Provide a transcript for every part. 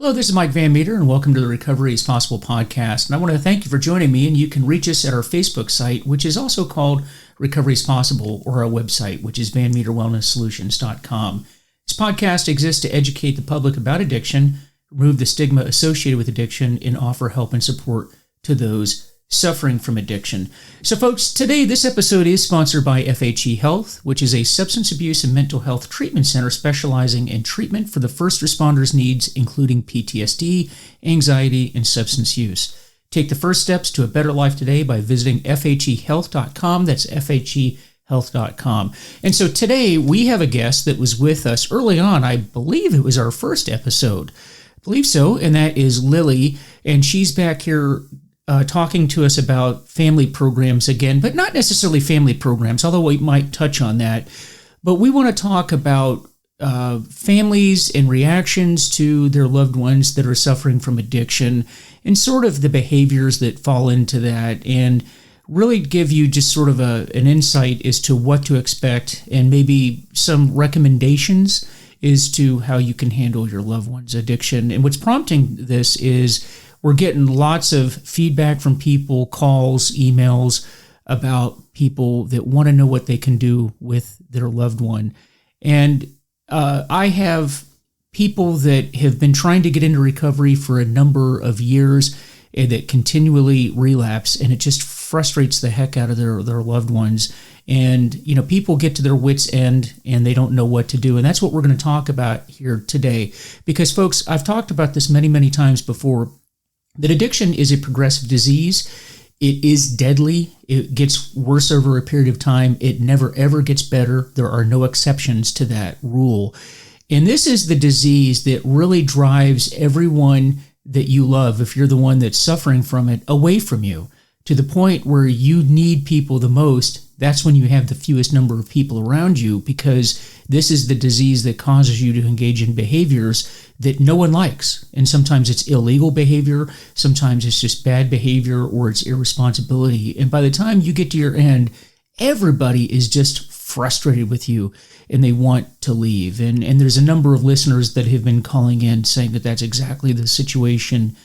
Hello, this is Mike Van Meter, and welcome to the Recovery is Possible podcast. And I want to thank you for joining me, and you can reach us at our Facebook site, which is also called Recovery is Possible, or our website, which is vanmeterwellnesssolutions.com. This podcast exists to educate the public about addiction, remove the stigma associated with addiction, and offer help and support to those suffering from addiction. So folks, today this episode is sponsored by FHE Health, which is a substance abuse and mental health treatment center specializing in treatment for the first responders' needs, including PTSD, anxiety, and substance use. Take the first steps to a better life today by visiting FHEhealth.com. That's FHEhealth.com. And so today we have a guest that was with us early on. I believe it was our first episode. I believe so. And that is Lily. And she's back here talking to us about family programs again, but not necessarily family programs, although we might touch on that. But we want to talk about families and reactions to their loved ones that are suffering from addiction and sort of the behaviors that fall into that, and really give you just sort of an insight as to what to expect and maybe some recommendations as to how you can handle your loved one's addiction. And what's prompting this is we're getting lots of feedback from people, calls, emails about people that want to know what they can do with their loved one. And I have people that have been trying to get into recovery for a number of years and that continually relapse, and it just frustrates the heck out of their loved ones. And, you know, people get to their wits' end and they don't know what to do. And that's what we're going to talk about here today. Because, folks, I've talked about this many, many times before, that addiction is a progressive disease. It is deadly. It gets worse over a period of time. It never, ever gets better. There are no exceptions to that rule. And this is the disease that really drives everyone that you love, if you're the one that's suffering from it, away from you, to the point where you need people the most. That's when you have the fewest number of people around you, because this is the disease that causes you to engage in behaviors that no one likes. And sometimes it's illegal behavior, sometimes it's just bad behavior, or it's irresponsibility. And by the time you get to your end, everybody is just frustrated with you and they want to leave. And there's a number of listeners that have been calling in saying that that's exactly the situation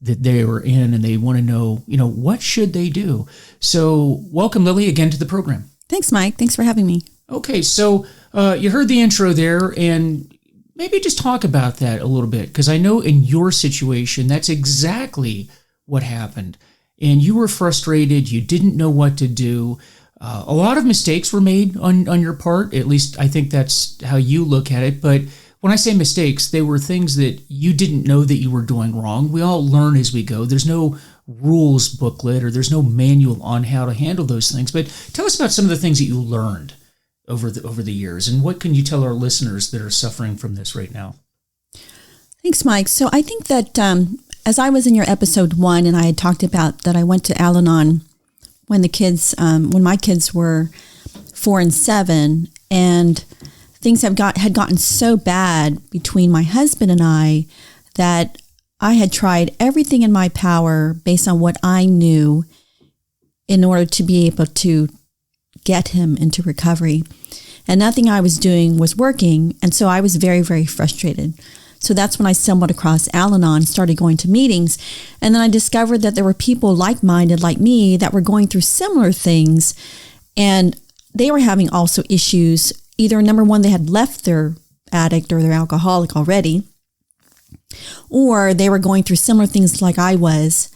that they were in, and they want to know, what should they do? So welcome, Lily, again to the program. Thanks, Mike. Thanks for having me. Okay, so you heard the intro there, and maybe just talk about that a little bit, because I know in your situation, that's exactly what happened. And you were frustrated. You didn't know what to do. A lot of mistakes were made on your part. At least I think that's how you look at it. But when I say mistakes, they were things that you didn't know that you were doing wrong. We all learn as we go. There's no rules booklet or there's no manual on how to handle those things. But tell us about some of the things that you learned over the years, and what can you tell our listeners that are suffering from this right now? Thanks, Mike. So I think that as I was in your episode 1, and I had talked about that I went to Al-Anon when my kids were 4 and 7, and things had gotten so bad between my husband and I that I had tried everything in my power based on what I knew in order to be able to get him into recovery. And nothing I was doing was working. And so I was very, very frustrated. So that's when I stumbled across Al-Anon, started going to meetings. And then I discovered that there were people like-minded like me that were going through similar things. And they were having also issues. Either, number one, they had left their addict or their alcoholic already, or they were going through similar things like I was,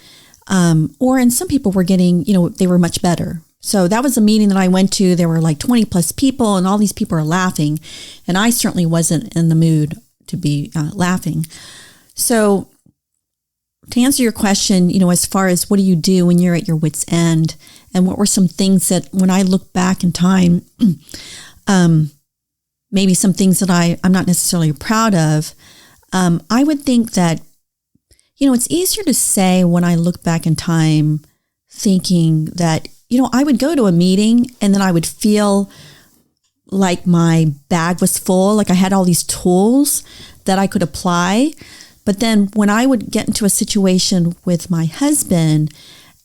and some people were getting, they were much better. So that was a meeting that I went to. There were like 20 plus people, and all these people are laughing, and I certainly wasn't in the mood to be laughing. So to answer your question, as far as what do you do when you're at your wit's end, and what were some things that when I look back in time, maybe some things that I'm not necessarily proud of. I would think that, it's easier to say when I look back in time thinking that, I would go to a meeting and then I would feel like my bag was full, like I had all these tools that I could apply. But then when I would get into a situation with my husband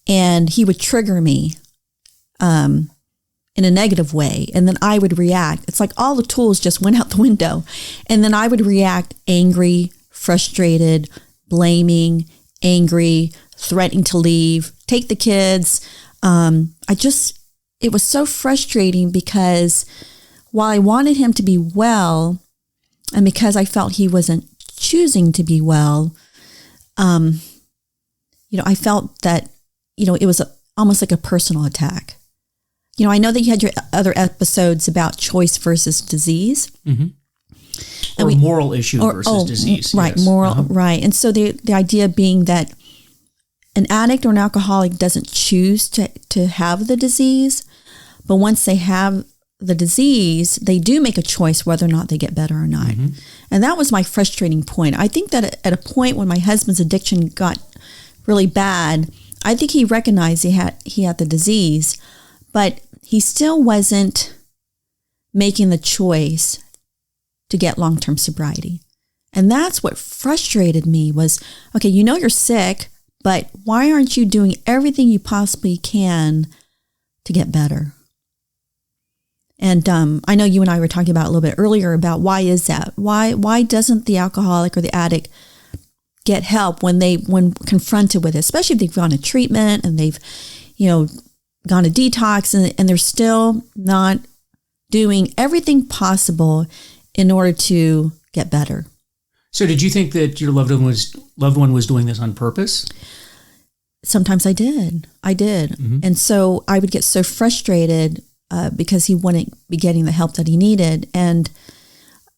and he would trigger me, in a negative way. And then I would react. It's like all the tools just went out the window. And then I would react angry, frustrated, blaming, angry, threatening to leave, take the kids. It was so frustrating because while I wanted him to be well, and because I felt he wasn't choosing to be well, I felt that, it was almost like a personal attack. I know that you had your other episodes about choice versus disease. Or moral issue versus disease. Right, yes. moral, right. And so the idea being that an addict or an alcoholic doesn't choose to have the disease, but once they have the disease, they do make a choice whether or not they get better or not. And that was my frustrating point. I think that at a point when my husband's addiction got really bad, I think he recognized he had the disease, but he still wasn't making the choice to get long-term sobriety. And that's what frustrated me was, okay, you're sick, but why aren't you doing everything you possibly can to get better? And I know you and I were talking about a little bit earlier about why is that? Why doesn't the alcoholic or the addict get help when confronted with it, especially if they've gone to treatment and they've, gone to detox and they're still not doing everything possible in order to get better. So did you think that your loved one was doing this on purpose? Sometimes I did. And so I would get so frustrated because he wouldn't be getting the help that he needed. And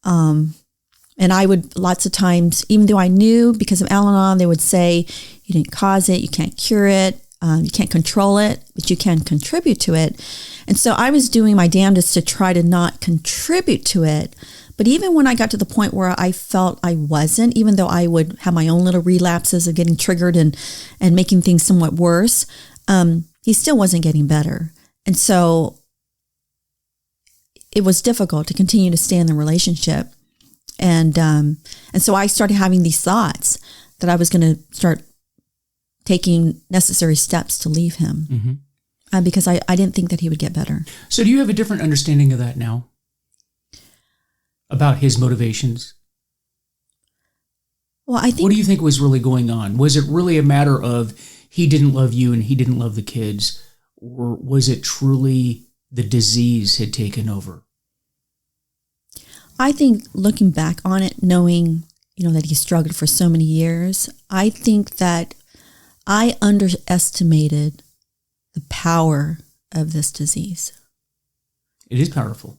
I would lots of times, even though I knew because of Al-Anon, they would say, you didn't cause it, you can't cure it, you can't control it, but you can contribute to it. And so I was doing my damnedest to try to not contribute to it. But even when I got to the point where I felt I wasn't, even though I would have my own little relapses of getting triggered and making things somewhat worse, he still wasn't getting better. And so it was difficult to continue to stay in the relationship. And so I started having these thoughts that I was going to start taking necessary steps to leave him because I didn't think that he would get better. So do you have a different understanding of that now? About his motivations? Well, I think... What do you think was really going on? Was it really a matter of he didn't love you and he didn't love the kids? Or was it truly the disease had taken over? I think looking back on it, knowing, that he struggled for so many years, I think that I underestimated the power of this disease. It is powerful.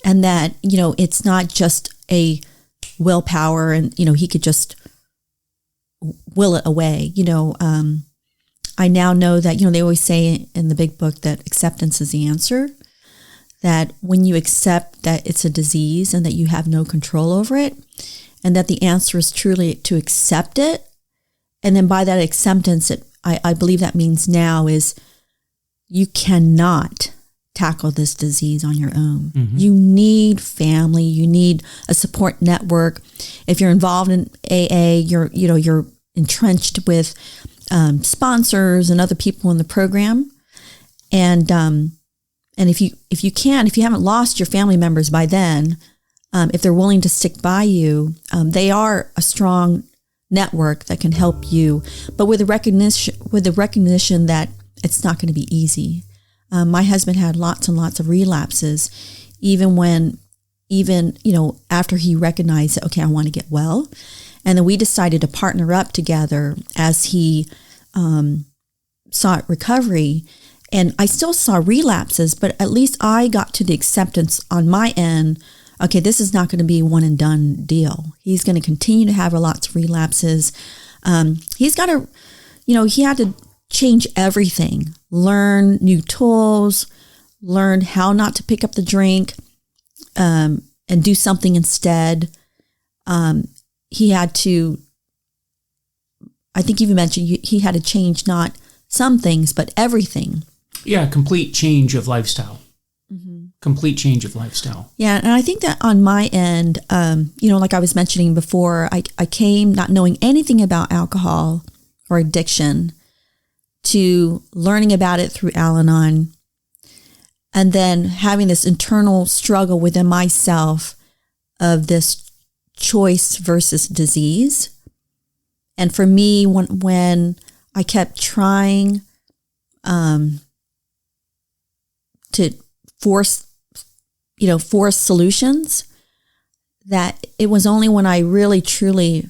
And that, it's not just a willpower and, he could just will it away. I now know that, they always say in the big book that acceptance is the answer. That when you accept that it's a disease and that you have no control over it, and that the answer is truly to accept it, and then by that acceptance, I believe that means now is you cannot tackle this disease on your own. You need family, you need a support network. If you're involved in AA, you're entrenched with sponsors and other people in the program, and if you haven't lost your family members by then, if they're willing to stick by you, they are a strong network that can help you, but with the recognition that it's not going to be easy. My husband had lots and lots of relapses, even after he recognized that, okay, I want to get well. And then we decided to partner up together as he sought recovery. And I still saw relapses, but at least I got to the acceptance on my end. Okay, this is not going to be a one and done deal. He's going to continue to have lots of relapses. He's got to, he had to change everything, learn new tools, learn how not to pick up the drink, and do something instead. He had to, I think you mentioned he had to change not some things, but everything. Yeah, complete change of lifestyle. Complete change of lifestyle. Yeah, and I think that on my end, like I was mentioning before, I came not knowing anything about alcohol or addiction to learning about it through Al-Anon, and then having this internal struggle within myself of this choice versus disease. And for me, when I kept trying to force solutions, that it was only when I really truly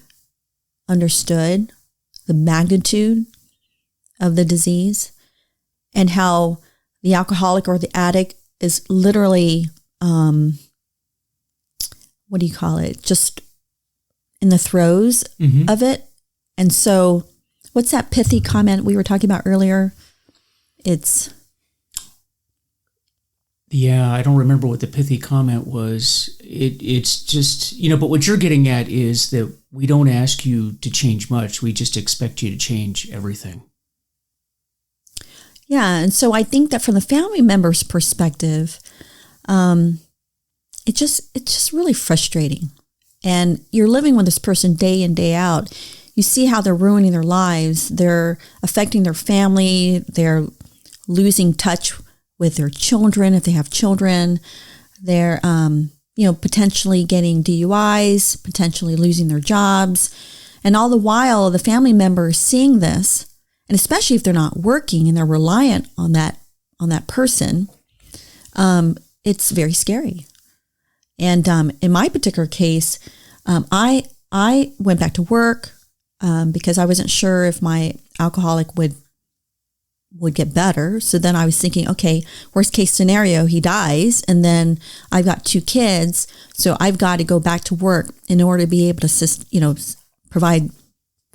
understood the magnitude of the disease and how the alcoholic or the addict is literally, just in the throes of it. And so what's that pithy comment we were talking about earlier? Yeah, I don't remember what the pithy comment was. It's just, but what you're getting at is that we don't ask you to change much. We just expect you to change everything. Yeah, and so I think that from the family member's perspective, it's just really frustrating. And you're living with this person day in, day out. You see how they're ruining their lives. They're affecting their family. They're losing touch with their children, if they have children. They're, potentially getting DUIs, potentially losing their jobs. And all the while, the family member is seeing this, and especially if they're not working and they're reliant on that person, it's very scary. And in my particular case, I went back to work because I wasn't sure if my alcoholic would get better. So then I was thinking, okay, worst case scenario, he dies, and then I've got 2 kids, so I've got to go back to work in order to be able to provide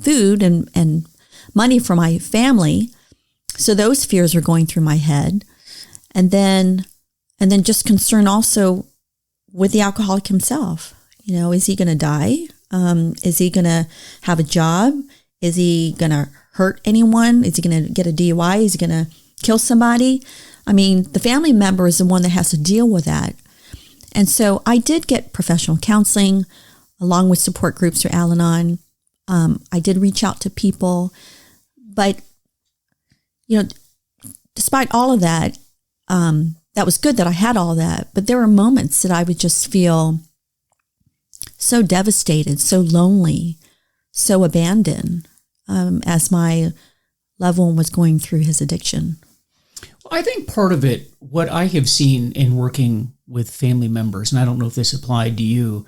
food and money for my family. So those fears are going through my head, and then just concern also with the alcoholic himself. Is he going to die? Is he going to have a job? Is he going to hurt anyone? Is he going to get a DUI? Is he going to kill somebody? I mean, the family member is the one that has to deal with that. And so I did get professional counseling along with support groups through Al-Anon. I did reach out to people, but, despite all of that, that was good that I had all that. But there were moments that I would just feel so devastated, so lonely, so abandoned, as my loved one was going through his addiction. Well, I think part of it, what I have seen in working with family members, and I don't know if this applied to you,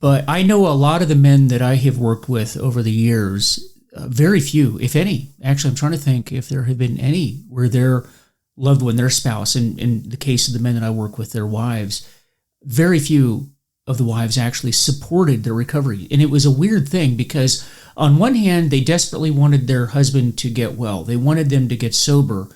but I know a lot of the men that I have worked with over the years, very few, if any. Actually, I'm trying to think if there have been any where their loved one, their spouse, in the case of the men that I work with, their wives, very few of the wives actually supported their recovery. And it was a weird thing because on one hand, they desperately wanted their husband to get well. They wanted them to get sober,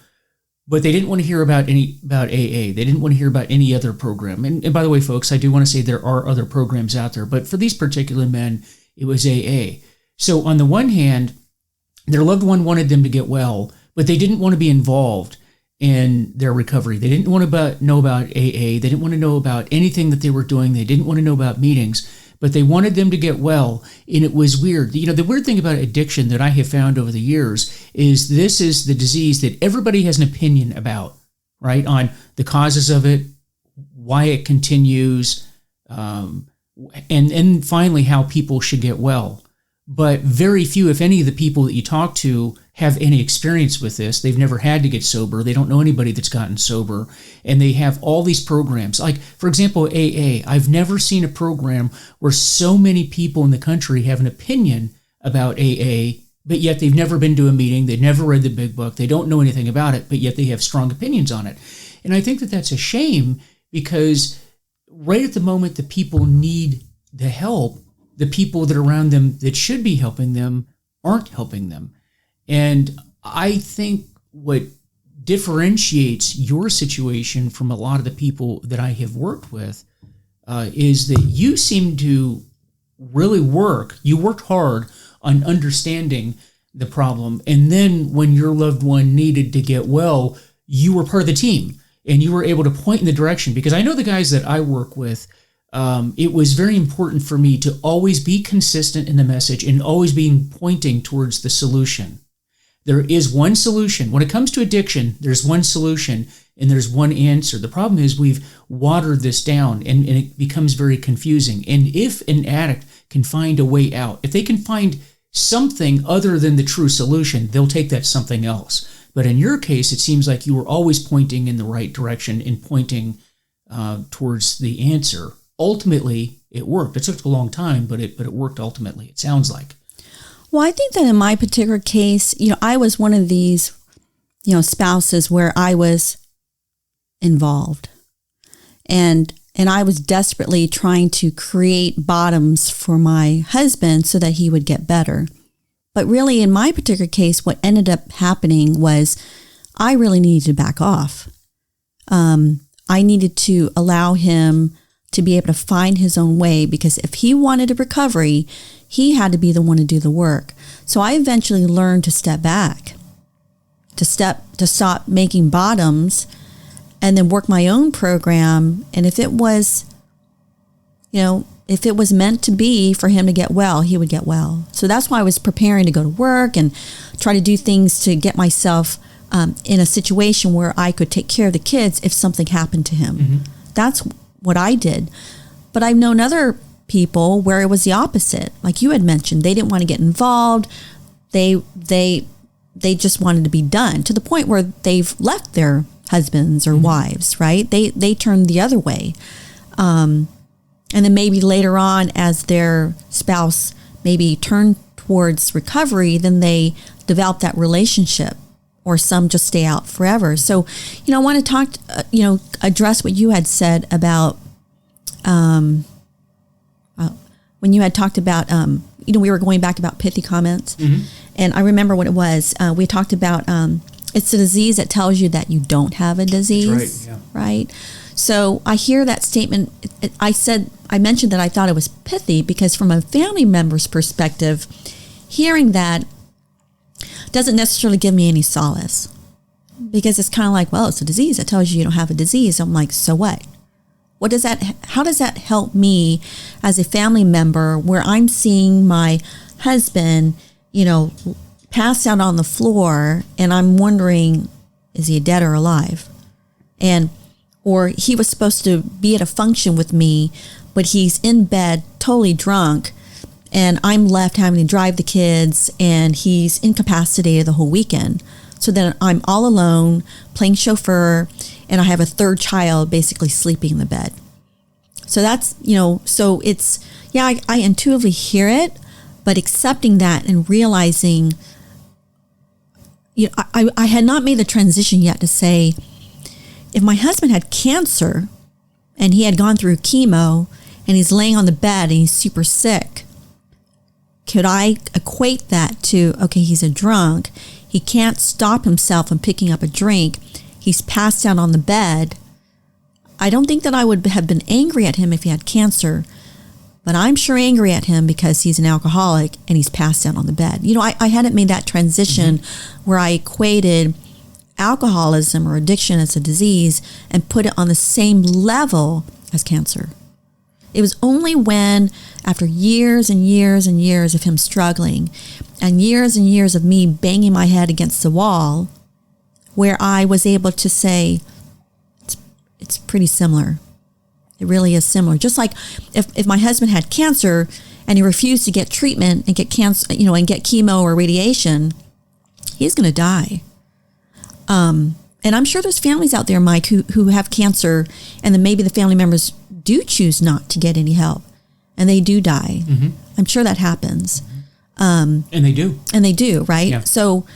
but they didn't want to hear about AA. They didn't want to hear about any other program. And by the way, folks, I do want to say there are other programs out there, but for these particular men, it was AA. So on the one hand, their loved one wanted them to get well, but they didn't want to be involved in their recovery. They didn't want to know about AA. They didn't want to know about anything that they were doing. They didn't want to know about meetings, but they wanted them to get well. And it was weird. The weird thing about addiction that I have found over the years is this is the disease that everybody has an opinion about, right? On the causes of it, why it continues, and finally how people should get well. But very few, if any, of the people that you talk to have any experience with this. They've never had to get sober. They don't know anybody that's gotten sober. And they have all these programs. Like, for example, AA. I've never seen a program where so many people in the country have an opinion about AA, but yet they've never been to a meeting. They've never read the big book. They don't know anything about it, but yet they have strong opinions on it. And I think that that's a shame because right at the moment that people need the help, the people that are around them that should be helping them aren't helping them. And I think what differentiates your situation from a lot of the people that I have worked with is that you seem to really work. You worked hard on understanding the problem. And then when your loved one needed to get well, you were part of the team and you were able to point in the direction. Because I know the guys that I work with, it was very important for me to always be consistent in the message and always being pointing towards the solution. There is one solution. When it comes to addiction, there's one solution and there's one answer. The problem is we've watered this down and it becomes very confusing. And if an addict can find a way out, if they can find something other than the true solution, they'll take that something else. But in your case, it seems like you were always pointing in the right direction and pointing towards the answer. Ultimately, it worked. It took a long time, but it worked ultimately, it sounds like. Well, I think that in my particular case, I was one of these, spouses where I was involved. And I was desperately trying to create bottoms for my husband so that he would get better. But really, in my particular case, what ended up happening was I really needed to back off. I needed to allow him to be able to find his own way, because if he wanted a recovery, he had to be the one to do the work. So I eventually learned to step back, to stop making bottoms, and then work my own program. And if it was, if it was meant to be for him to get well, he would get well. So that's why I was preparing to go to work and try to do things to get myself in a situation where I could take care of the kids if something happened to him. Mm-hmm. That's what I did. But I've known other people where it was the opposite. Like you had mentioned, they didn't want to get involved. They just wanted to be done, to the point where they've left their husbands or wives, right? They turned the other way. And then maybe later on, as their spouse maybe turned towards recovery, then they develop that relationship, or some just stay out forever. So, I want to talk, address what you had said about, when you had talked about, we were going back about pithy comments. Mm-hmm. And I remember what it was. We talked about, it's a disease that tells you that you don't have a disease. That's right. Yeah. Right. So I hear that statement. I mentioned that I thought it was pithy because from a family member's perspective, hearing that doesn't necessarily give me any solace, because it's kind of like, well, it's a disease that tells you don't have a disease. I'm like, so what? How does that help me as a family member, where I'm seeing my husband, passed out on the floor, and I'm wondering, is he dead or alive? Or he was supposed to be at a function with me, but he's in bed, totally drunk, and I'm left having to drive the kids, and he's incapacitated the whole weekend. So then I'm all alone, playing chauffeur, and I have a third child basically sleeping in the bed. So that's, so it's, I intuitively hear it, but accepting that and realizing, I had not made the transition yet to say, if my husband had cancer and he had gone through chemo and he's laying on the bed and he's super sick, could I equate that to, okay, he's a drunk, he can't stop himself from picking up a drink, he's passed out on the bed. I don't think that I would have been angry at him if he had cancer, but I'm sure angry at him because he's an alcoholic and he's passed out on the bed. I hadn't made that transition where I equated alcoholism or addiction as a disease and put it on the same level as cancer. It was only when, after years and years and years of him struggling and years of me banging my head against the wall, where I was able to say, it's pretty similar. It really is similar. Just like if my husband had cancer and he refused to get treatment and get cancer, and get chemo or radiation, he's going to die. And I'm sure there's families out there, Mike, who have cancer, and then maybe the family members do choose not to get any help, and they do die. Mm-hmm. I'm sure that happens. And they do. And they do, right? Yeah. So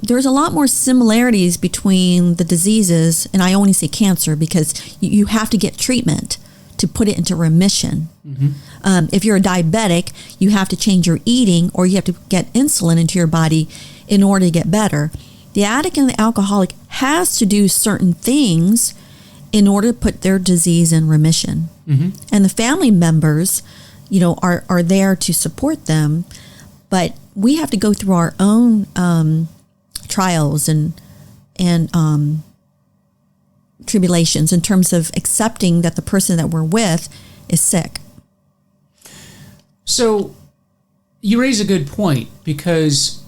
there's a lot more similarities between the diseases, and I only say cancer because you have to get treatment to put it into remission. Mm-hmm. If you're a diabetic, you have to change your eating, or you have to get insulin into your body in order to get better. The addict and the alcoholic has to do certain things in order to put their disease in remission. Mm-hmm. And the family members, are there to support them, but we have to go through our own trials and tribulations in terms of accepting that the person that we're with is sick. So you raise a good point, because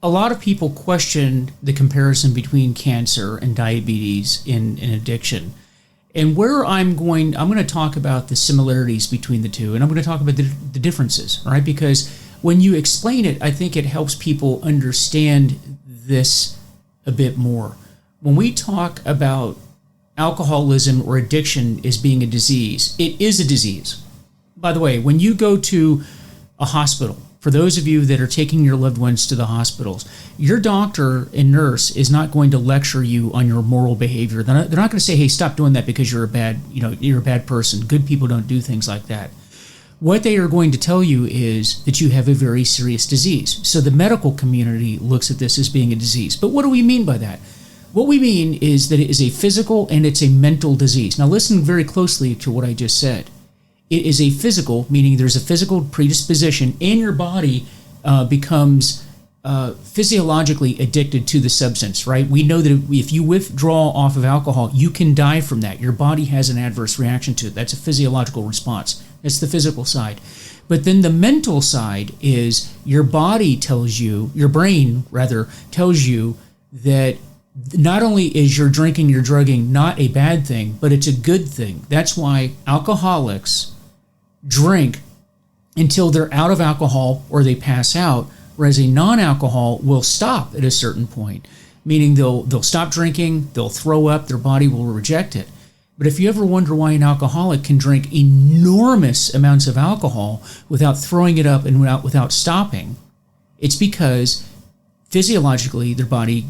a lot of people question the comparison between cancer and diabetes in addiction. And where I'm going to talk about the similarities between the two, and I'm going to talk about the differences, right? Because when you explain it, I think it helps people understand this a bit more. When we talk about alcoholism or addiction as being a disease, it is a disease. By the way, when you go to a hospital, for those of you that are taking your loved ones to the hospitals, your doctor and nurse is not going to lecture you on your moral behavior. They're not going to say, hey, stop doing that because you're a bad person. Good people don't do things like that. What they are going to tell you is that you have a very serious disease. So the medical community looks at this as being a disease. But what do we mean by that? What we mean is that it is a physical and it's a mental disease. Now listen very closely to what I just said. It is a physical, meaning there's a physical predisposition and your body becomes physiologically addicted to the substance, right? We know that if you withdraw off of alcohol, you can die from that. Your body has an adverse reaction to it. That's a physiological response. That's the physical side. But then the mental side is your body tells you, your brain rather, tells you that not only is your drinking, your drugging not a bad thing, but it's a good thing. That's why alcoholics drink until they're out of alcohol or they pass out, whereas a non-alcohol will stop at a certain point, meaning they'll stop drinking, they'll throw up, their body will reject it. But if you ever wonder why an alcoholic can drink enormous amounts of alcohol without throwing it up and without stopping, it's because physiologically their body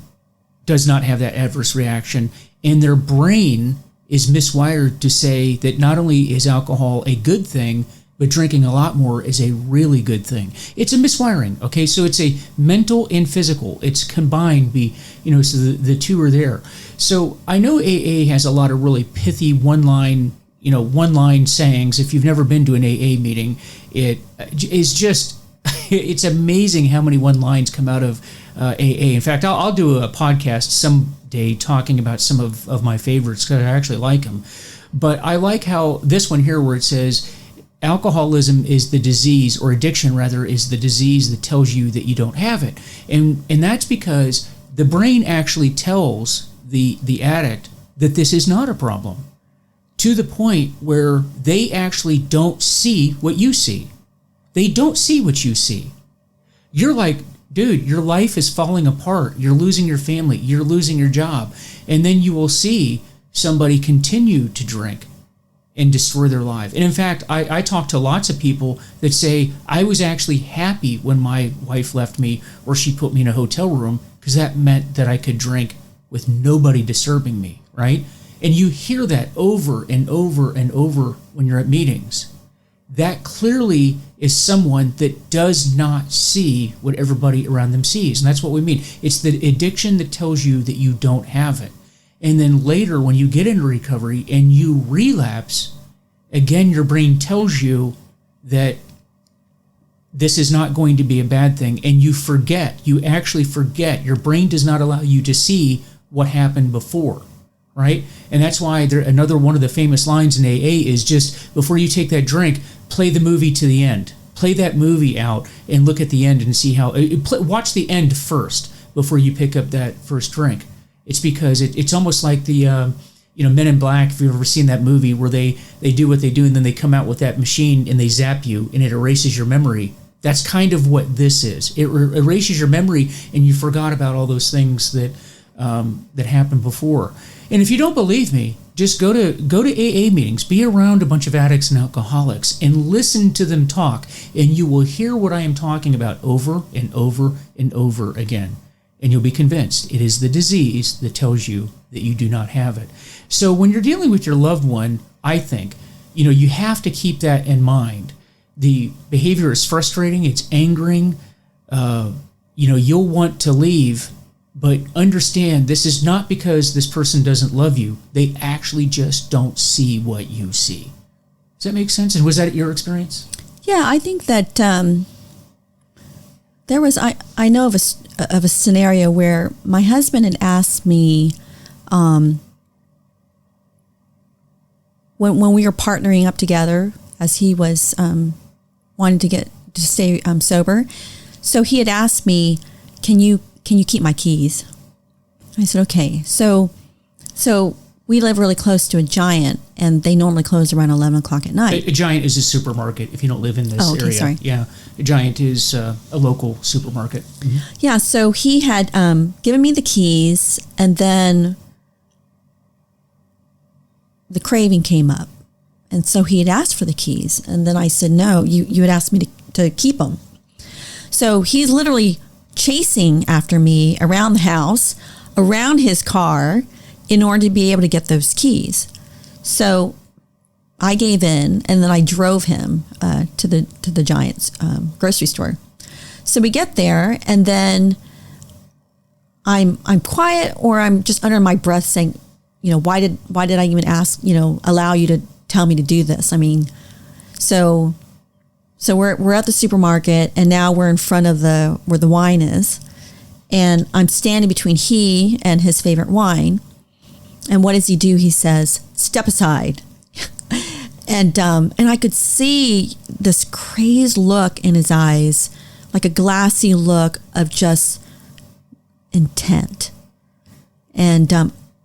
does not have that adverse reaction, and their brain is miswired to say that not only is alcohol a good thing, but drinking a lot more is a really good thing. It's a miswiring, okay? So it's a mental and physical. It's combined, so the two are there. So I know AA has a lot of really pithy one-line sayings. If you've never been to an AA meeting, it is just, it's amazing how many one-lines come out of AA. In fact, I'll do a podcast someday talking about some of my favorites because I actually like them. But I like how this one here where it says, alcoholism is the disease, or addiction rather, is the disease that tells you that you don't have it. And that's because the brain actually tells the addict that this is not a problem, to the point where they actually don't see what you see. They don't see what you see. You're like, dude, your life is falling apart. You're losing your family. You're losing your job. And then you will see somebody continue to drink and destroy their life. And in fact, I talk to lots of people that say, I was actually happy when my wife left me or she put me in a hotel room because that meant that I could drink with nobody disturbing me, right? And you hear that over and over and over when you're at meetings. That clearly is someone that does not see what everybody around them sees. And that's what we mean. It's the addiction that tells you that you don't have it. And then later when you get into recovery and you relapse, again, your brain tells you that this is not going to be a bad thing. And you forget. You actually forget. Your brain does not allow you to see what happened before. Right? And that's why another one of the famous lines in AA is just before you take that drink, play the movie to the end. Play that movie out and look at the end and see how. Watch the end first before you pick up that first drink. It's because it's almost like the Men in Black. If you've ever seen that movie where they do what they do and then they come out with that machine and they zap you and it erases your memory. That's kind of what this is. It erases your memory and you forgot about all those things that happened before. And if you don't believe me, just go to AA meetings, be around a bunch of addicts and alcoholics, and listen to them talk, and you will hear what I am talking about over and over and over again. And you'll be convinced it is the disease that tells you that you do not have it. So when you're dealing with your loved one, I think, you have to keep that in mind. The behavior is frustrating, it's angering, you'll want to leave. But understand, this is not because this person doesn't love you. They actually just don't see what you see. Does that make sense? And was that your experience? Yeah, I think that there was. I know of a scenario where my husband had asked me when we were partnering up together, as he was wanting to stay sober. So he had asked me, Can you keep my keys? I said, okay. So we live really close to a Giant, and they normally close around 11 o'clock at night. A Giant is a supermarket if you don't live in this area. Sorry. Yeah, a Giant is a local supermarket. Mm-hmm. Yeah, so he had given me the keys, and then the craving came up. And so he had asked for the keys. And then I said, no, you had asked me to keep them. So he's literally chasing after me around the house, around his car, in order to be able to get those keys. So I gave in, and then I drove him to the Giant's grocery store. So we get there, and then I'm quiet, or I'm just under my breath saying, why did I even ask, allow you to tell me to do this? I mean, so we're at the supermarket, and now we're in front of where the wine is, and I'm standing between he and his favorite wine. And what does he do? He says, "Step aside." and I could see this crazed look in his eyes, like a glassy look of just intent. And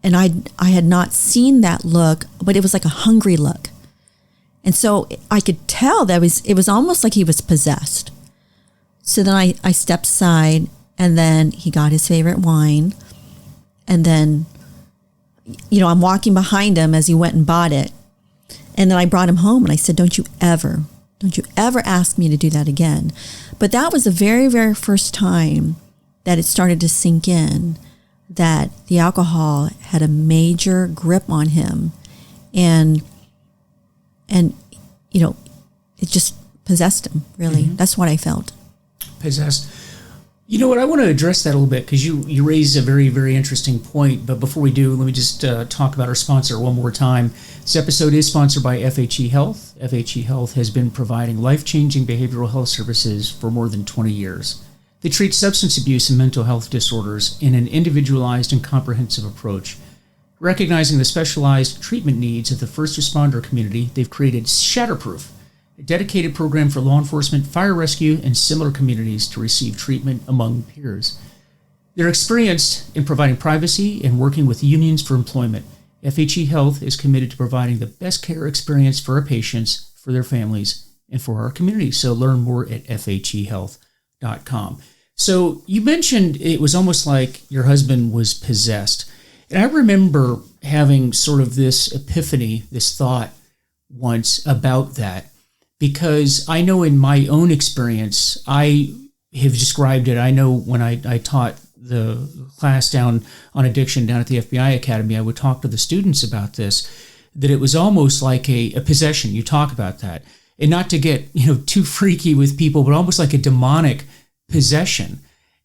I had not seen that look, but it was like a hungry look. And so I could tell that it was almost like he was possessed. So then I stepped aside, and then he got his favorite wine. And then, I'm walking behind him as he went and bought it. And then I brought him home, and I said, don't you ever ask me to do that again. But that was the very, very first time that it started to sink in that the alcohol had a major grip on him, and it just possessed him, really. Mm-hmm. That's what I felt. Possessed. You know what? I want to address that a little bit, because you raised a very, very interesting point. But before we do, let me just talk about our sponsor one more time. This episode is sponsored by FHE Health. FHE Health has been providing life-changing behavioral health services for more than 20 years. They treat substance abuse and mental health disorders in an individualized and comprehensive approach. Recognizing the specialized treatment needs of the first responder community, they've created Shatterproof, a dedicated program for law enforcement, fire rescue, and similar communities to receive treatment among peers. They're experienced in providing privacy and working with unions for employment. FHE Health is committed to providing the best care experience for our patients, for their families, and for our community. So learn more at FHEHealth.com. So you mentioned it was almost like your husband was possessed. And I remember having sort of this epiphany, this thought once about that, because I know in my own experience, I have described it. I know when I taught the class down on addiction down at the FBI Academy, I would talk to the students about this, that it was almost like a possession. You talk about that. And not to get too freaky with people, but almost like a demonic possession.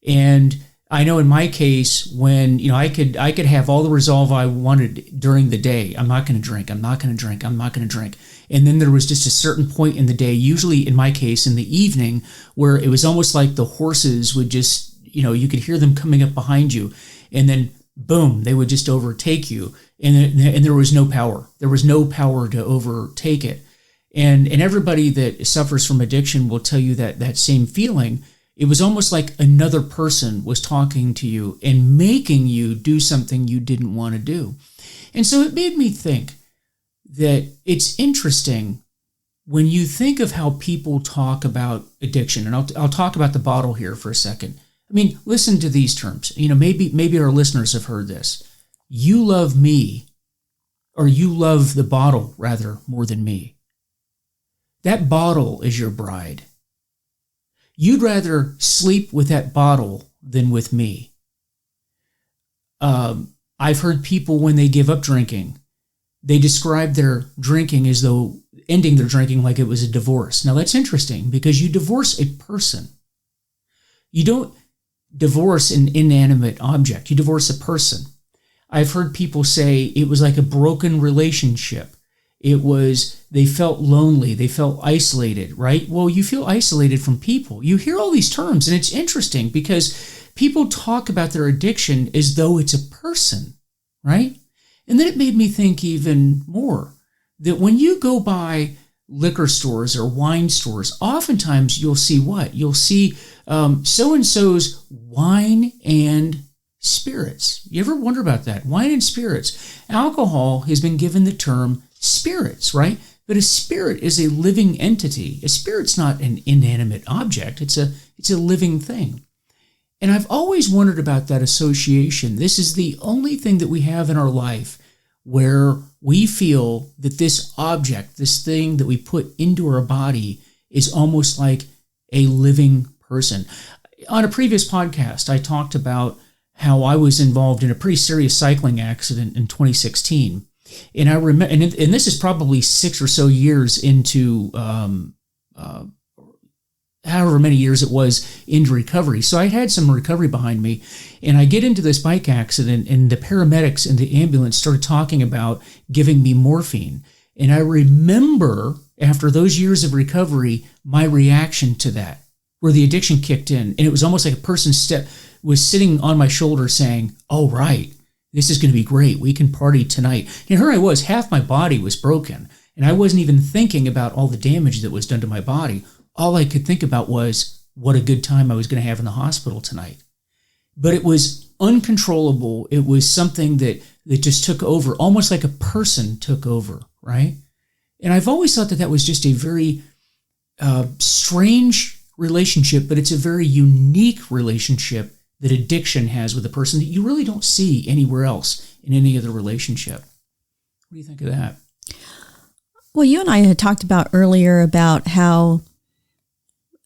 And I know in my case, when I could have all the resolve I wanted during the day. I'm not going to drink. I'm not going to drink. I'm not going to drink. And then there was just a certain point in the day, usually in my case in the evening, where it was almost like the horses would just, you could hear them coming up behind you, and then boom, they would just overtake you, and there was no power. There was no power to overtake it. And everybody that suffers from addiction will tell you that same feeling. It was almost like another person was talking to you and making you do something you didn't want to do. And so it made me think that it's interesting when you think of how people talk about addiction, and I'll talk about the bottle here for a second. I mean, listen to these terms. Maybe our listeners have heard this. You love me, or you love the bottle, rather, more than me. That bottle is your bride. You'd rather sleep with that bottle than with me. I've heard people, when they give up drinking, they describe their drinking as though ending their drinking like it was a divorce. Now that's interesting, because you divorce a person. You don't divorce an inanimate object. You divorce a person. I've heard people say it was like a broken relationship. They felt lonely. They felt isolated, right? Well, you feel isolated from people. You hear all these terms, and it's interesting because people talk about their addiction as though it's a person, right? And then it made me think even more that when you go by liquor stores or wine stores, oftentimes you'll see what? You'll see so-and-so's wine and spirits. You ever wonder about that? Wine and spirits. Alcohol has been given the term spirits, right? But a spirit is a living entity. A spirit's not an inanimate object. It's a living thing. And I've always wondered about that association. This is the only thing that we have in our life where we feel that this object, this thing that we put into our body, is almost like a living person. On a previous podcast, I talked about how I was involved in a pretty serious cycling accident in 2016. And I remember, and this is probably 6 or so years into however many years it was into recovery. So I had some recovery behind me, and I get into this bike accident, and the paramedics and the ambulance started talking about giving me morphine. And I remember, after those years of recovery, my reaction to that, where the addiction kicked in, and it was almost like a person was sitting on my shoulder saying, "Oh, right, this is going to be great. We can party tonight." And here I was, half my body was broken, and I wasn't even thinking about all the damage that was done to my body. All I could think about was what a good time I was going to have in the hospital tonight. But it was uncontrollable. It was something that just took over, almost like a person took over, right? And I've always thought that was just a very strange relationship, but it's a very unique relationship that addiction has with a person that you really don't see anywhere else in any other relationship. What do you think of that? Well, you and I had talked about earlier about how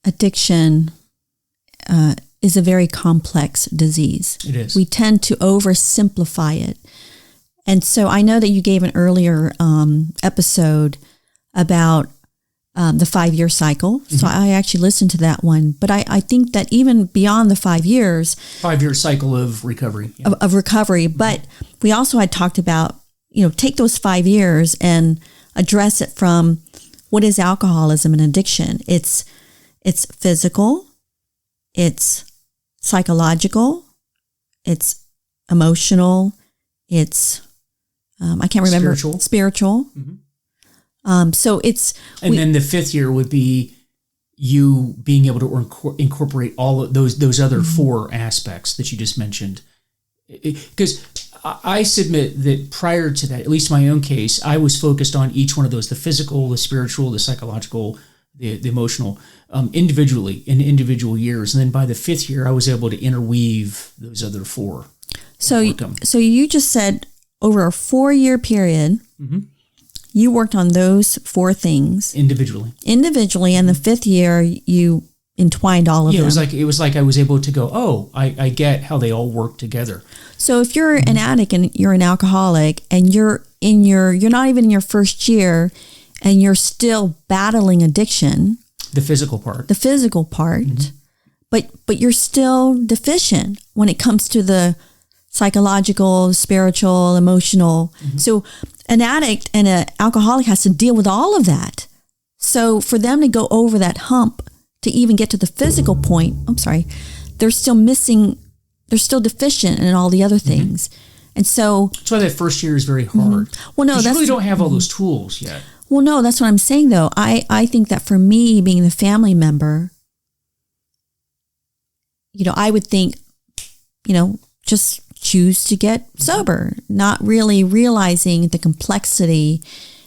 addiction is a very complex disease. It is. We tend to oversimplify it. And so I know that you gave an earlier episode about the 5-year cycle. Mm-hmm. So I actually listened to that one. But I think that even beyond the 5 years... 5-year cycle of recovery. Yeah. Of recovery. Mm-hmm. But we also had talked about, take those 5 years and address it from what is alcoholism and addiction. It's physical, it's psychological, it's emotional, it's, I can't remember. Spiritual. Mm-hmm. So it's... And then the 5th year would be you being able to incorporate all of those other mm-hmm. 4 aspects that you just mentioned. Because I submit that prior to that, at least in my own case, I was focused on each one of those, the physical, the spiritual, the psychological, the emotional, individually in individual years. And then by the 5th year, I was able to interweave those other 4. So you just said over a 4-year period, mm-hmm. you worked on those 4 things. Individually. And the 5th year, you entwined all of them. It was like I was able to go, oh, I get how they all work together. So if you're an addict and you're an alcoholic and you're not even in your first year and you're still battling addiction. The physical part. Mm-hmm. But you're still deficient when it comes to the psychological, spiritual, emotional. Mm-hmm. So an addict and an alcoholic has to deal with all of that. So for them to go over that hump to even get to the physical point, they're still missing, they're still deficient in all the other things. Mm-hmm. And so... That's why that first year is very hard. Mm-hmm. Well, no, you really don't have all those tools yet. Well, no, that's what I'm saying, though. I think that for me, being the family member, I would think, just choose to get sober, not really realizing the complexity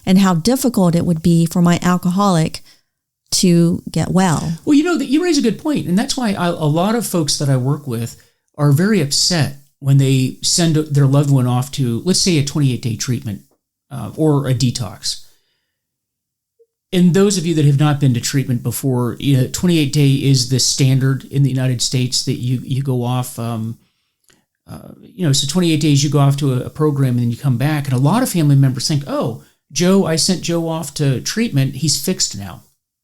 and how difficult it would be for my alcoholic to get well. Well, you raise a good point, and that's why a lot of folks that I work with are very upset when they send their loved one off to, let's say, a 28-day treatment or a detox. And those of you that have not been to treatment before, 28-day is the standard in the United States that you go off. So 28 days you go off to a program and then you come back. And a lot of family members think, oh, I sent Joe off to treatment. He's fixed now.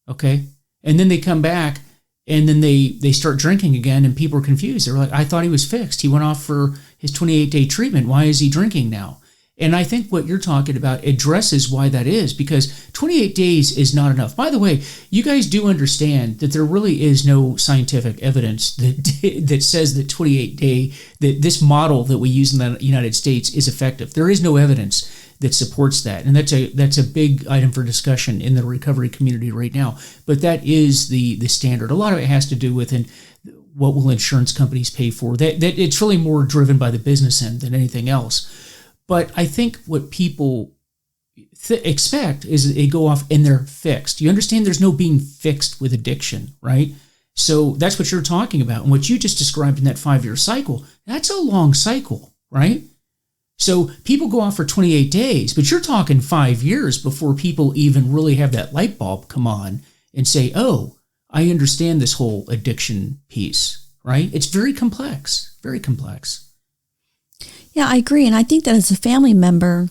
Okay. And then they come back and then they start drinking again and people are confused. They're like, I thought he was fixed. He went off for his 28-day treatment. Why is he drinking now? And I think what you're talking about addresses why that is, because 28 days is not enough. By the way, you guys do understand that there really is no scientific evidence that says that 28-day, that this model that we use in the United States is effective. There is no evidence that supports that. And that's a big item for discussion in the recovery community right now. But that is the standard. A lot of it has to do with what will insurance companies pay for. That it's really more driven by the business end than anything else. But I think what people expect is they go off and they're fixed. You understand there's no being fixed with addiction, right? So that's what you're talking about. And what you just described in that 5-year cycle, that's a long cycle, right? So people go off for 28 days, but you're talking 5 years before people even really have that light bulb come on and say, oh, I understand this whole addiction piece, right? It's very complex, very complex. Yeah, I agree. And I think that as a family member,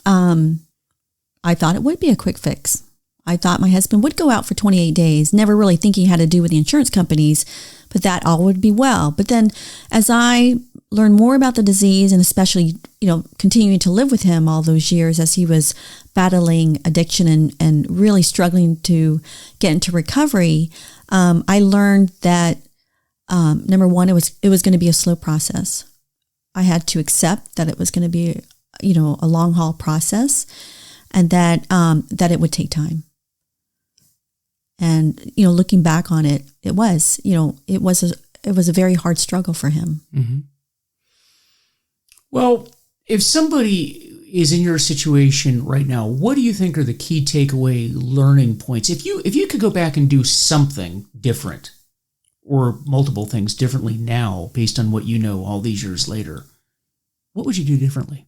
I thought it would be a quick fix. I thought my husband would go out for 28 days, never really thinking how to do with the insurance companies, but that all would be well. But then as I learned more about the disease and especially, continuing to live with him all those years as he was battling addiction and really struggling to get into recovery, I learned that, number one, it was going to be a slow process. I had to accept that it was going to be, a long haul process and that it would take time. And, looking back on it, it was a very hard struggle for him. Mm-hmm. Well, if somebody is in your situation right now, what do you think are the key takeaway learning points? If you could go back and do something different or multiple things differently now based on what you know all these years later, what would you do differently?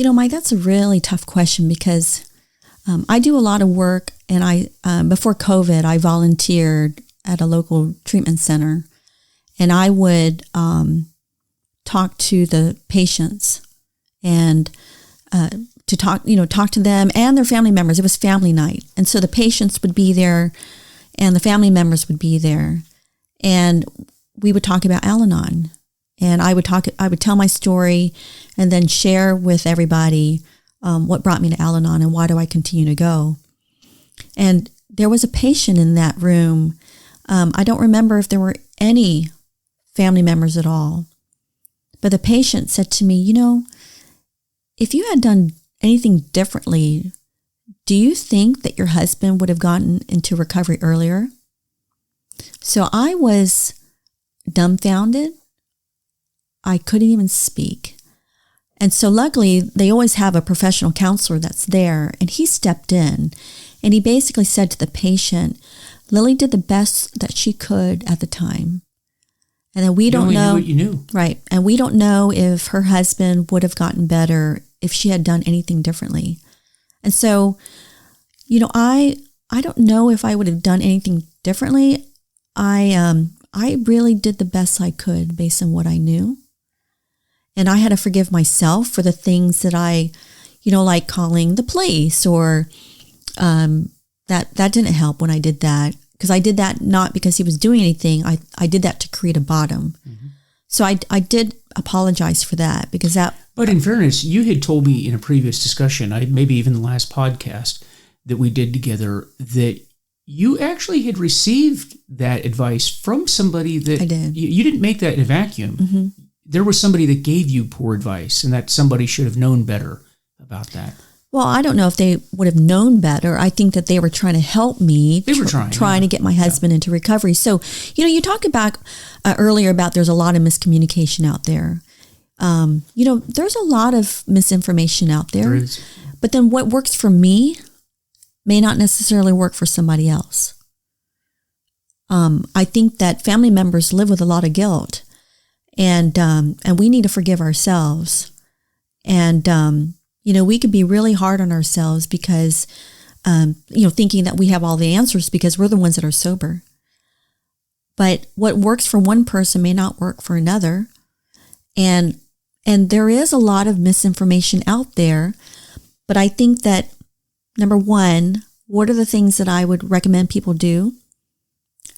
Mike, that's a really tough question because I do a lot of work, and before COVID, I volunteered at a local treatment center, and I would talk to the patients and to talk to them and their family members. It was family night, and so the patients would be there, and the family members would be there, and we would talk about Al-Anon. And I would tell my story and then share with everybody what brought me to Al-Anon and why do I continue to go. And there was a patient in that room. I don't remember if there were any family members at all. But the patient said to me, if you had done anything differently, do you think that your husband would have gotten into recovery earlier? So I was dumbfounded. I couldn't even speak. And so luckily, they always have a professional counselor that's there, and he stepped in, and he basically said to the patient, Lily did the best that she could at the time. And then we don't know. You knew what you knew. Right. And we don't know if her husband would have gotten better if she had done anything differently. And so, I don't know if I would have done anything differently. I really did the best I could based on what I knew. And I had to forgive myself for the things that I, like calling the police or that didn't help when I did that. Because I did that not because he was doing anything. I did that to create a bottom. Mm-hmm. So I did apologize for that because that... But in fairness, you had told me in a previous discussion, maybe even the last podcast that we did together, that you actually had received that advice from somebody that... I did. You didn't make that in a vacuum. Mm-hmm. There was somebody that gave you poor advice, and that somebody should have known better about that. Well, I don't know if they would have known better. I think that they were trying to help me. They were trying to get my husband into recovery. So, you talked about earlier about there's a lot of miscommunication out there. There's a lot of misinformation out there. There is. But then what works for me may not necessarily work for somebody else. I think that family members live with a lot of guilt. And we need to forgive ourselves. And, we could be really hard on ourselves because, thinking that we have all the answers because we're the ones that are sober. But what works for one person may not work for another. And there is a lot of misinformation out there. But I think that, number one, what are the things that I would recommend people do?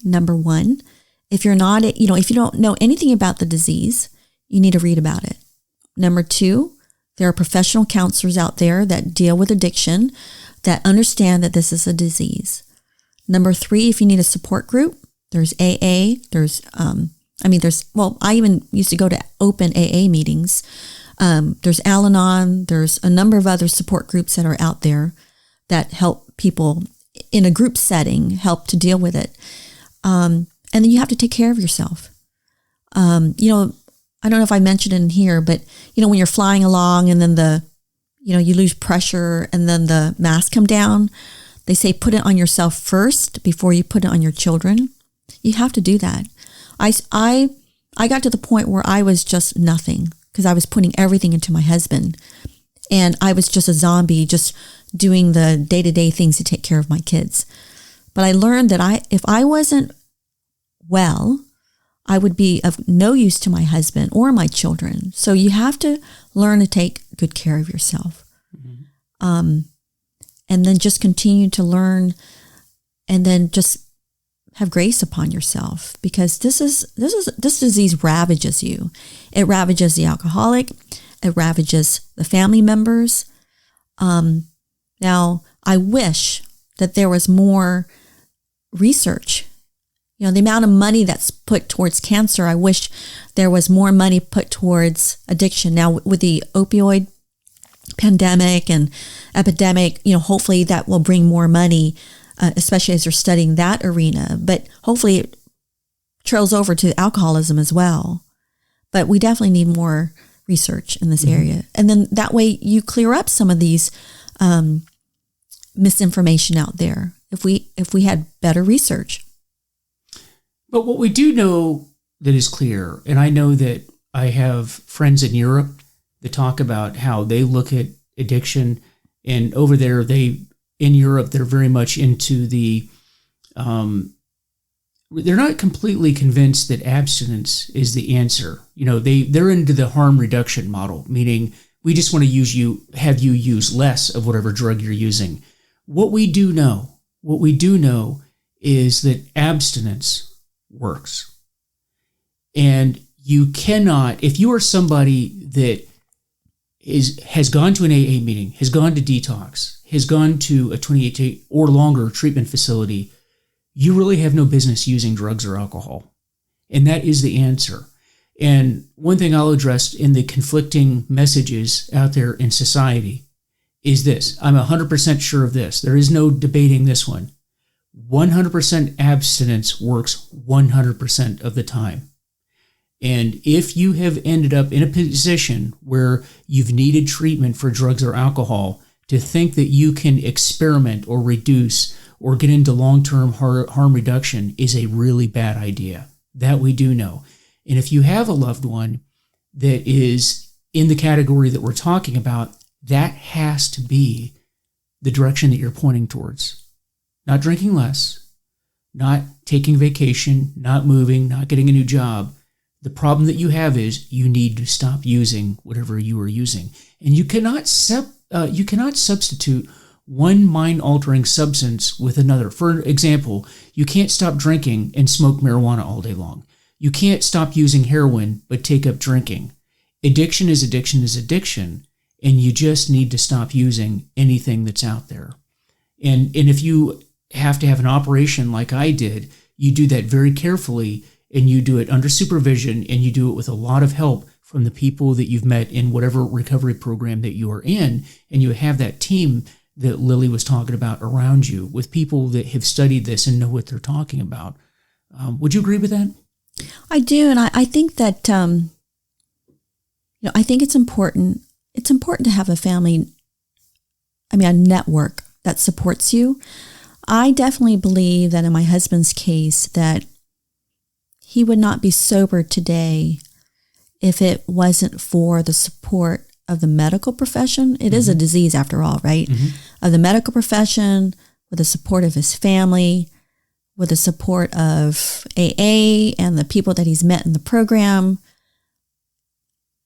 Number one, if you're not, if you don't know anything about the disease, you need to read about it. Number two, there are professional counselors out there that deal with addiction, that understand that this is a disease. Number three, if you need a support group, there's AA, I even used to go to open AA meetings. There's Al-Anon, there's a number of other support groups that are out there that help people in a group setting, help to deal with it. And then you have to take care of yourself. I don't know if I mentioned it in here, but, when you're flying along and then you lose pressure and then the masks come down, they say put it on yourself first before you put it on your children. You have to do that. I got to the point where I was just nothing because I was putting everything into my husband. And I was just a zombie, just doing the day-to-day things to take care of my kids. But I learned that if I wasn't well, I would be of no use to my husband or my children. So you have to learn to take good care of yourself. Mm-hmm. And then just continue to learn and then just have grace upon yourself, because this disease ravages you. It ravages the alcoholic. It ravages the family members. Now, I wish that there was more research. The amount of money that's put towards cancer, I wish there was more money put towards addiction. Now, with the opioid pandemic and epidemic, hopefully that will bring more money, especially as they're studying that arena. But hopefully it trails over to alcoholism as well. But we definitely need more research in this area. And then that way you clear up some of these misinformation out there if we had better research. But what we do know that is clear, and I know that I have friends in Europe that talk about how they look at addiction, and over there in Europe they're very much into the they're not completely convinced that abstinence is the answer. They're into the harm reduction model, meaning we just want to have you use less of whatever drug you're using. What we do know is that abstinence works. And you cannot, if you are somebody that has gone to an AA meeting, has gone to detox, has gone to a 28-day or longer treatment facility, you really have no business using drugs or alcohol. And that is the answer. And one thing I'll address in the conflicting messages out there in society is this. I'm 100% sure of this. There is no debating this one. 100% abstinence works 100% of the time. And if you have ended up in a position where you've needed treatment for drugs or alcohol, to think that you can experiment or reduce or get into long-term harm reduction is a really bad idea. That we do know. And if you have a loved one that is in the category that we're talking about, that has to be the direction that you're pointing towards. Not drinking less, not taking vacation, not moving, not getting a new job. The problem that you have is you need to stop using whatever you are using. And you cannot substitute one mind-altering substance with another. For example, you can't stop drinking and smoke marijuana all day long. You can't stop using heroin but take up drinking. Addiction is addiction is addiction, and you just need to stop using anything that's out there. And if you have to have an operation like I did, you do that very carefully, and you do it under supervision, and you do it with a lot of help from the people that you've met in whatever recovery program that you are in, and you have that team that Lily was talking about around you with people that have studied this and know what they're talking about. Would you agree with that? I do, and I think that I think it's important. It's important to have a family, a network that supports you. I definitely believe that in my husband's case that he would not be sober today if it wasn't for the support of the medical profession. It is a disease after all, right? Of the medical profession, with the support of his family, with the support of AA and the people that he's met in the program.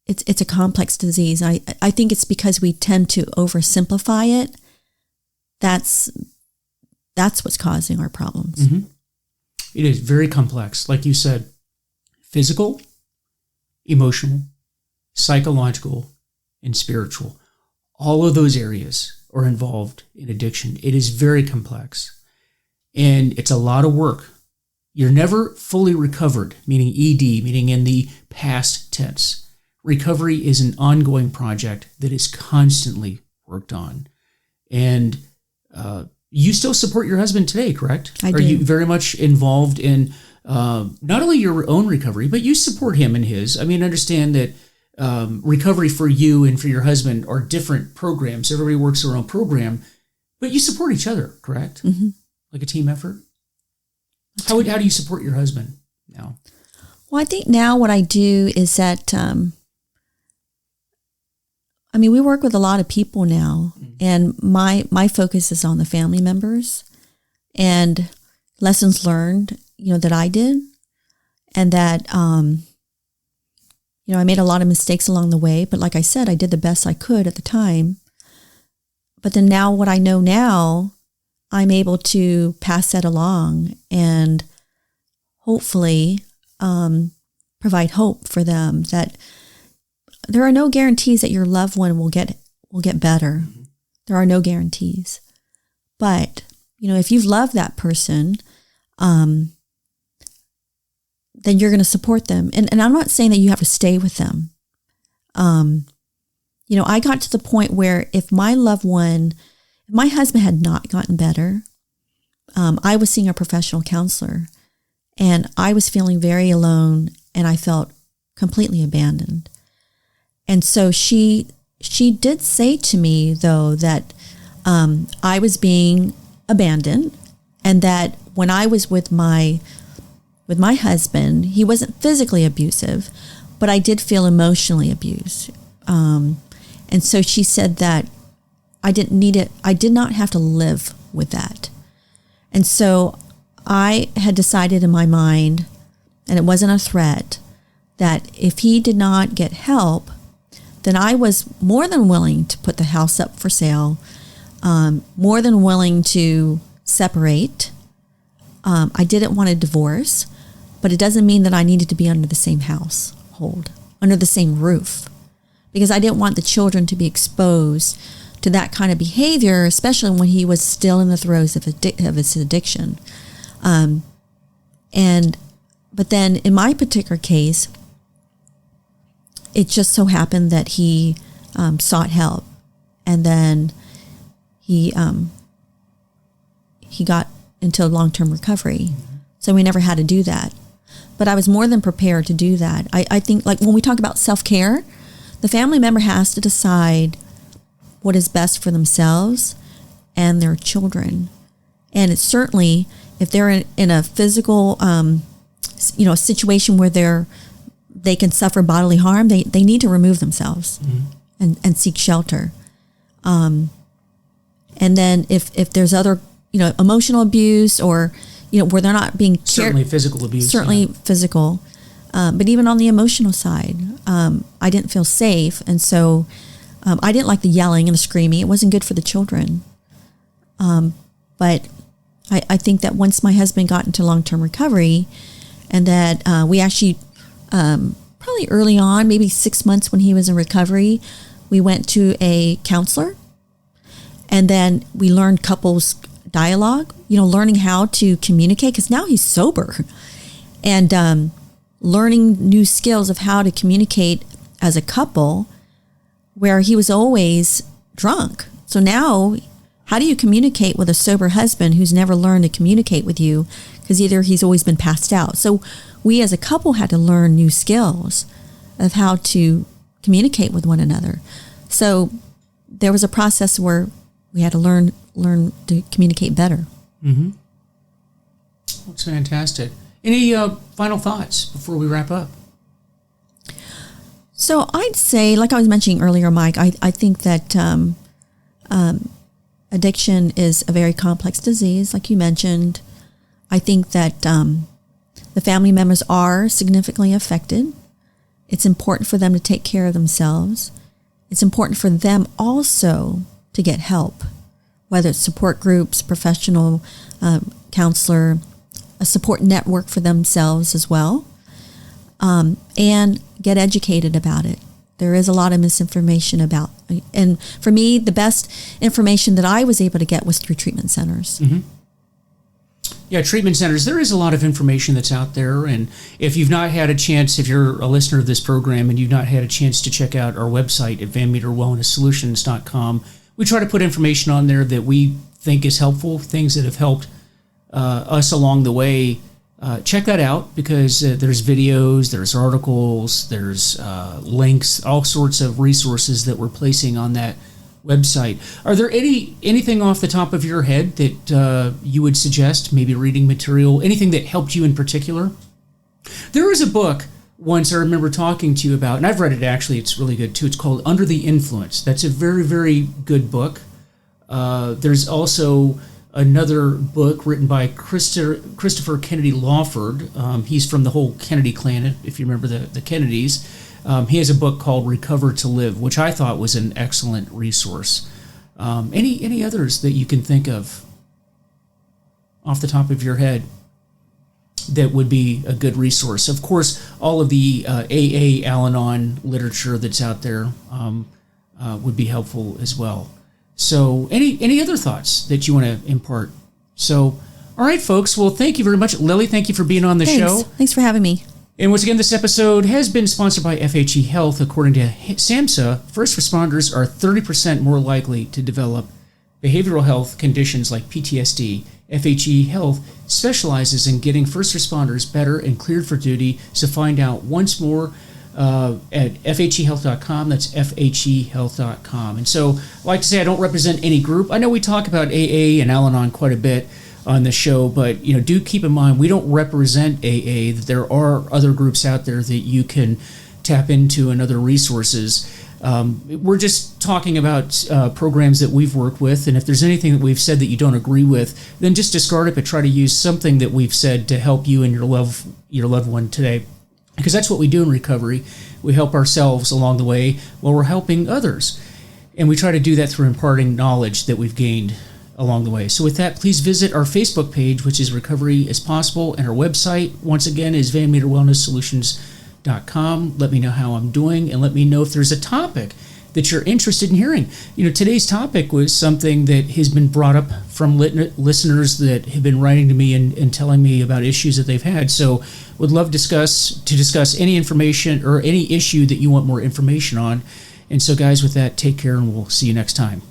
It's a complex disease. I think it's because we tend to oversimplify it. That's what's causing our problems. It is very complex. Like you said, physical, emotional, psychological, and spiritual. All of those areas are involved in addiction. It is very complex. And it's a lot of work. You're never fully recovered, meaning ED, meaning in the past tense. Recovery is an ongoing project that is constantly worked on. And you still support your husband today, correct? I do. Are you very much involved in not only your own recovery, but you support him in his. I mean, understand that recovery for you and for your husband are different programs. Everybody works their own program, but you support each other, correct? Mm-hmm. Like a team effort? How do you support your husband now? Well, I think now what I do is that, we work with a lot of people now, and my focus is on the family members and lessons learned, that I did, and that, I made a lot of mistakes along the way, but like I said, I did the best I could at the time. But then now what I know now, I'm able to pass that along and hopefully provide hope for them, that there are no guarantees that your loved one will get better. Mm-hmm. There are no guarantees. But, if you've loved that person, then you're going to support them. And I'm not saying that you have to stay with them. I got to the point where if my loved one, if my husband had not gotten better, I was seeing a professional counselor, and I was feeling very alone, and I felt completely abandoned. And so she did say to me, though, that I was being abandoned, and that when I was with my husband, he wasn't physically abusive, but I did feel emotionally abused. And so she said that I didn't need it. I did not have to live with that. And so I had decided in my mind, and it wasn't a threat, that if he did not get help, then I was more than willing to put the house up for sale, more than willing to separate. I didn't want a divorce, but it doesn't mean that I needed to be under the same household, under the same roof, because I didn't want the children to be exposed to that kind of behavior, especially when he was still in the throes of his addiction. But then in my particular case, it just so happened that he sought help, and then he got into long-term recovery. So we never had to do that. But I was more than prepared to do that. I think, like, when we talk about self-care, the family member has to decide what is best for themselves and their children. And it's certainly, if they're in a physical, situation where they can suffer bodily harm, they need to remove themselves and seek shelter. And then if there's other, emotional abuse, or, where they're not being cared, certainly physical abuse, physical, but even on the emotional side, I didn't feel safe. And so I didn't like the yelling and the screaming. It wasn't good for the children. But I think that once my husband got into long-term recovery, and that we actually, probably early on, maybe 6 months when he was in recovery, we went to a counselor, and then we learned couples dialogue, learning how to communicate, because now he's sober, and learning new skills of how to communicate as a couple, where he was always drunk. So now, how do you communicate with a sober husband who's never learned to communicate with you? Because either he's always been passed out. So we as a couple had to learn new skills of how to communicate with one another. So there was a process where we had to learn to communicate better. Mm-hmm. That's fantastic. Any final thoughts before we wrap up? So I'd say, like I was mentioning earlier, Mike, I think that addiction is a very complex disease, like you mentioned. I think that the family members are significantly affected. It's important for them to take care of themselves. It's important for them also to get help, whether it's support groups, professional counselor, a support network for themselves as well, and get educated about it. There is a lot of misinformation about, and for me, the best information that I was able to get was through treatment centers. Mm-hmm. Yeah, treatment centers. There is a lot of information that's out there, and if you've not had a chance, if you're a listener of this program and you've not had a chance to check out our website at VanMeterWellnessSolutions.com, we try to put information on there that we think is helpful, things that have helped us along the way check that out, because there's videos, there's articles, there's links, all sorts of resources that we're placing on that website. Are there anything off the top of your head that you would suggest, maybe reading material, anything that helped you in particular? There was a book once I remember talking to you about, and I've read it actually, it's really good too. It's called Under the Influence. That's a very, very good book. There's also another book written by Christopher Kennedy Lawford. He's from the whole Kennedy clan, if you remember the Kennedys. He has a book called Recover to Live, which I thought was an excellent resource. Any others that you can think of off the top of your head that would be a good resource? Of course, all of the AA Al-Anon literature that's out there would be helpful as well. So any other thoughts that you want to impart? So, all right, folks. Well, thank you very much. Lily, thank you for being on the show. Thanks for having me. And once again, this episode has been sponsored by FHE Health. According to SAMHSA, first responders are 30% more likely to develop behavioral health conditions like PTSD. FHE Health specializes in getting first responders better and cleared for duty. So find out once more at FHEhealth.com. That's FHEhealth.com. And so I like to say I don't represent any group. I know we talk about AA and Al-Anon quite a bit on the show, but do keep in mind we don't represent AA. There are other groups out there that you can tap into and other resources. We're just talking about programs that we've worked with, and if there's anything that we've said that you don't agree with, then just discard it, but try to use something that we've said to help you and your loved one today. Because that's what we do in recovery. We help ourselves along the way while we're helping others. And we try to do that through imparting knowledge that we've gained along the way. So with that, please visit our Facebook page, which is Recovery is Possible, and our website, once again, is VanMeterWellnessSolutions.com. Let me know how I'm doing, and let me know if there's a topic that you're interested in hearing. Today's topic was something that has been brought up from listeners that have been writing to me and telling me about issues that they've had. So would love to discuss any information or any issue that you want more information on. And so guys, with that, take care, and we'll see you next time.